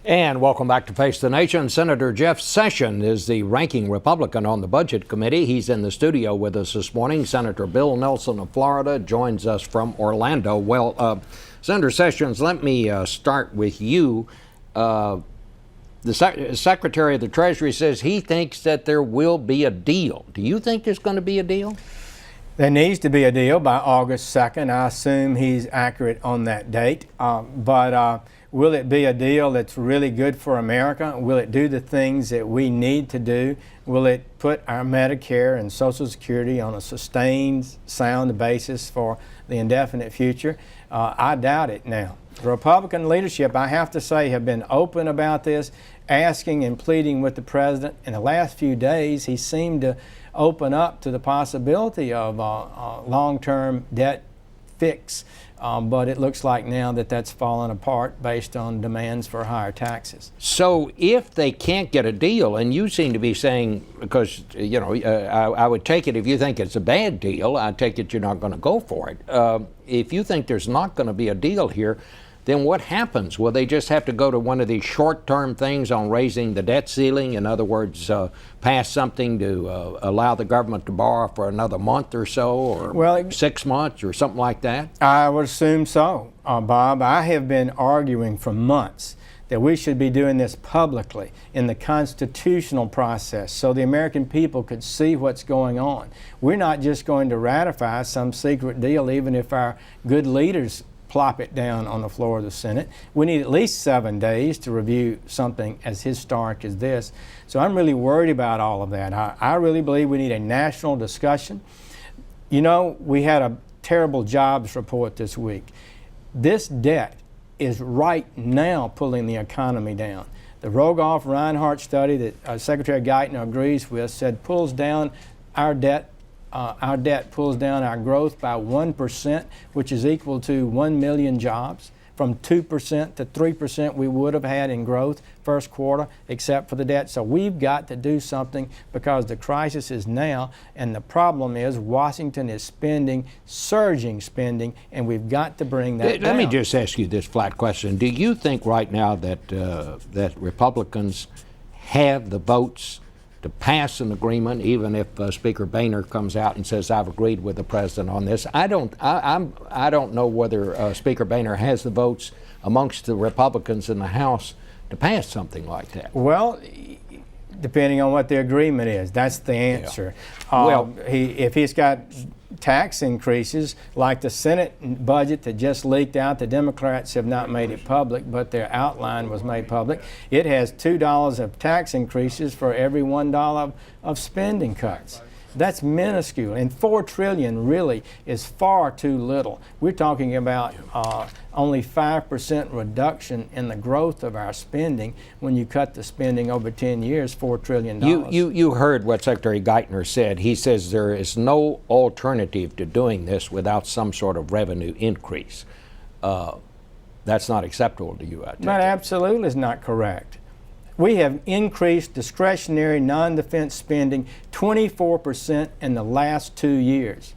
And welcome back to Face the Nation. Senator Jeff Sessions is the ranking Republican on the Budget Committee. He's in the studio with us this morning. Senator Bill Nelson of Florida joins us from Orlando. Well, Senator Sessions, let me start with you. The Secretary of the Treasury says he thinks that there will be a deal. Do you think there's going to be a deal? There needs to be a deal by August 2nd. I assume he's accurate on that date. But will it be a deal that's really good for America? Will it do the things that we need to do? Will it put our Medicare and Social Security on a sustained, sound basis for the indefinite future? I doubt it now. The Republican leadership, I have to say, have been open about this, asking and pleading with the president. In the last few days, he seemed to open up to the possibility of a long-term debt fix. But it looks like now that that's fallen apart based on demands for higher taxes. So if they can't get a deal, and you seem to be saying, because, you know, I would take it if you think it's a bad deal, I take it you're not going to go for it. If you think there's not going to be a deal here, then what happens? Will they just have to go to one of these short-term things on raising the debt ceiling? In other words, pass something to allow the government to borrow for another month or so, or 6 months, or something like that? I would assume so, Bob. I have been arguing for months that we should be doing this publicly in the constitutional process so the American people could see what's going on. We're not just going to ratify some secret deal, even if our good leaders plop it down on the floor of the Senate. We need at least 7 days to review something as historic as this. So I'm really worried about all of that. I really believe we need a national discussion. You know, we had a terrible jobs report this week. This debt is right now pulling the economy down. The Rogoff-Reinhardt study that Secretary Geithner agrees with said pulls down our debt. Our debt pulls down our growth by 1%, which is equal to 1 million jobs, from 2% to 3% we would have had in growth first quarter, except for the debt. So we've got to do something because the crisis is now, and the problem is Washington is spending, surging spending, and we've got to bring that down. Let me just ask you this flat question. Do you think right now that that Republicans have the votes to pass an agreement, even if Speaker Boehner comes out and says, I've agreed with the president on this? I don't know whether Speaker Boehner has the votes amongst the Republicans in the House to pass something like that. Well, depending on what the agreement is, that's the answer. Yeah. If he's got tax increases, like the Senate budget that just leaked out, the Democrats have not made it public, but their outline was made public. It has $2 of tax increases for every $1 of spending cuts. That's minuscule, and $4 trillion really is far too little. We're talking about only 5% reduction in the growth of our spending when you cut the spending over 10 years, $4 trillion. You heard what Secretary Geithner said. He says there is no alternative to doing this without some sort of revenue increase. That's not acceptable to you, I take it. That absolutely is not correct. We have increased discretionary non-defense spending 24% in the last 2 years.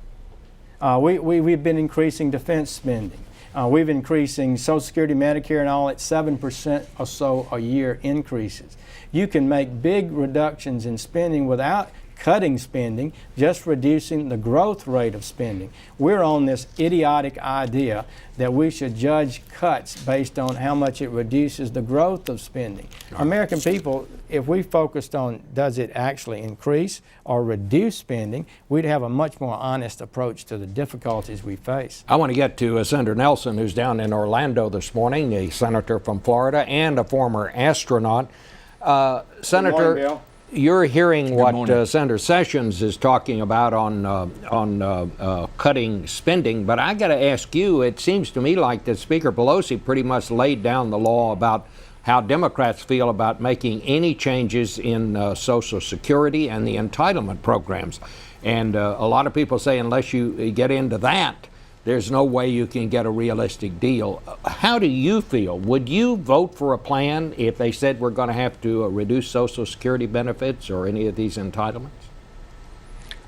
We've been increasing defense spending. We've increasing Social Security, Medicare, and all at 7% or so a year increases. You can make big reductions in spending without cutting spending, just reducing the growth rate of spending. We're on this idiotic idea that we should judge cuts based on how much it reduces the growth of spending. American people, if we focused on does it actually increase or reduce spending, we'd have a much more honest approach to the difficulties we face. I want to get to Senator Nelson, who's down in Orlando this morning, a senator from Florida and a former astronaut. Senator, Good morning, Bill. You're hearing what Senator Sessions is talking about on cutting spending, but I got to ask you, it seems to me like that Speaker Pelosi pretty much laid down the law about how Democrats feel about making any changes in Social Security and the entitlement programs. And a lot of people say unless you get into that, there's no way you can get a realistic deal. How do you feel? Would you vote for a plan if they said we're going to have to reduce Social Security benefits or any of these entitlements?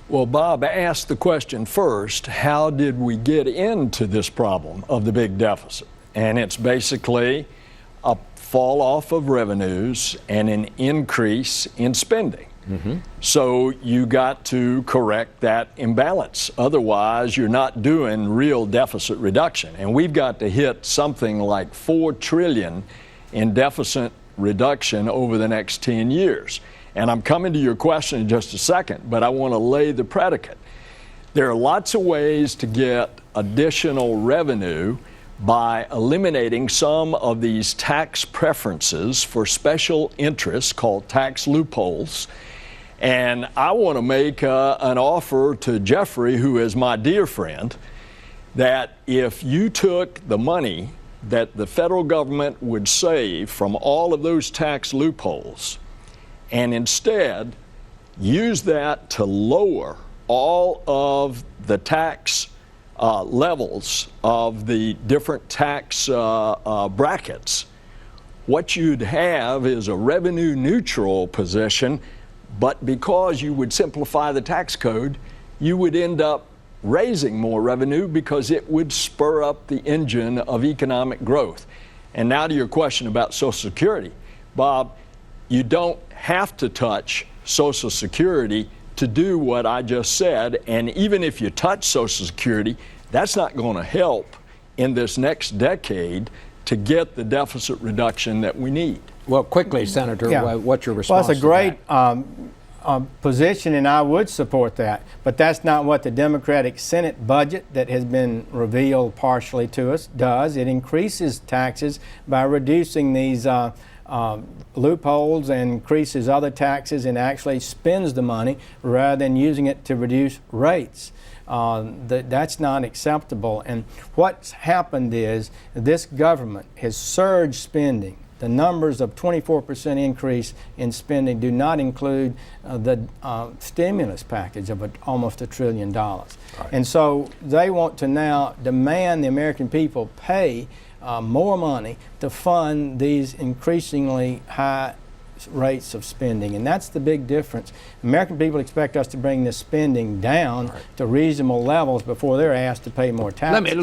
Well, Bob asked the question first, how did we get into this problem of the big deficit? And it's basically a fall off of revenues and an increase in spending. So you got to correct that imbalance. Otherwise, you're not doing real deficit reduction. And we've got to hit something like $4 trillion in deficit reduction over the next 10 years. And I'm coming to your question in just a second, but I want to lay the predicate. There are lots of ways to get additional revenue by eliminating some of these tax preferences for special interests called tax loopholes. And I want to make an offer to Jeffrey, who is my dear friend, that if you took the money that the federal government would save from all of those tax loopholes and instead use that to lower all of the tax levels of the different tax brackets, what you'd have is a revenue neutral position. But because you would simplify the tax code, you would end up raising more revenue because it would spur up the engine of economic growth. And now to your question about Social Security. Bob, you don't have to touch Social Security to do what I just said. And even if you touch Social Security, that's not going to help in this next decade to get the deficit reduction that we need. Well, quickly, Senator, what's your Well, response it's a great position, and I would support that. But that's not what the Democratic Senate budget that has been revealed partially to us does. It increases taxes by reducing these loopholes and increases other taxes and actually spends the money rather than using it to reduce rates. That's not acceptable. And what's happened is this government has surged spending. The numbers of 24% increase in spending do not include the stimulus package of almost $1 trillion. Right. And so they want to now demand the American people pay more money to fund these increasingly high rates of spending, and that's the big difference. American people expect us to bring this spending down to reasonable levels before they're asked to pay more taxes.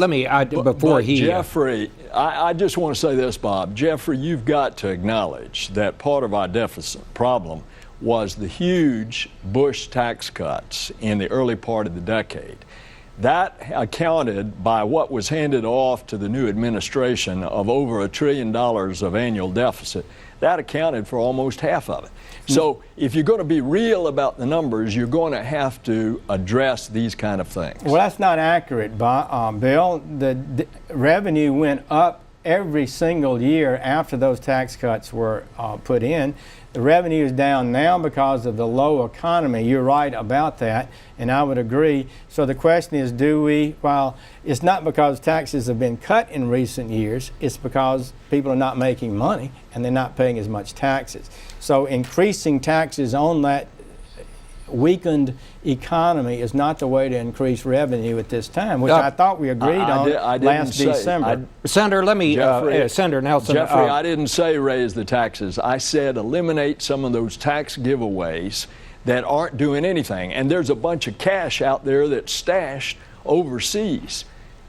Jeffrey, I just want to say this, Bob. Jeffrey, you've got to acknowledge that part of our deficit problem was the huge Bush tax cuts in the early part of the decade. That accounted, by what was handed off to the new administration, of over $1 trillion of annual deficit. That accounted for almost half of it. So if you're going to be real about the numbers, you're going to have to address these kind of things. Well, that's not accurate, Bill. The revenue went up every single year after those tax cuts were put in. The revenue is down now because of the low economy. You're right about that, and I would agree. So the question is, well, it's not because taxes have been cut in recent years, it's because people are not making money and they're not paying as much taxes. So increasing taxes on that weakened economy is not the way to increase revenue at this time, which I thought we agreed on last December. Senator, let me, Senator Nelson. Jeffrey, I didn't say raise the taxes. I said eliminate some of those tax giveaways that aren't doing anything. And there's a bunch of cash out there that's stashed overseas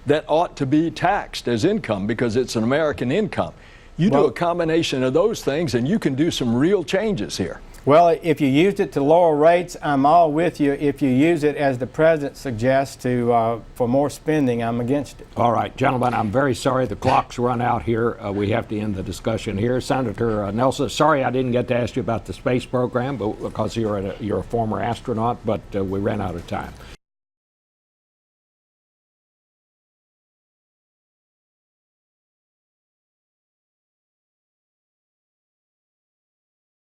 that ought to be taxed as income because it's an American income. You do a combination of those things and you can do some real changes here. Well, if you used it to lower rates, I'm all with you. If you use it, as the president suggests, for more spending, I'm against it. All right, gentlemen, I'm very sorry the clock's run out here. We have to end the discussion here. Senator Nelson, sorry I didn't get to ask you about the space program, but because you're a former astronaut, but we ran out of time.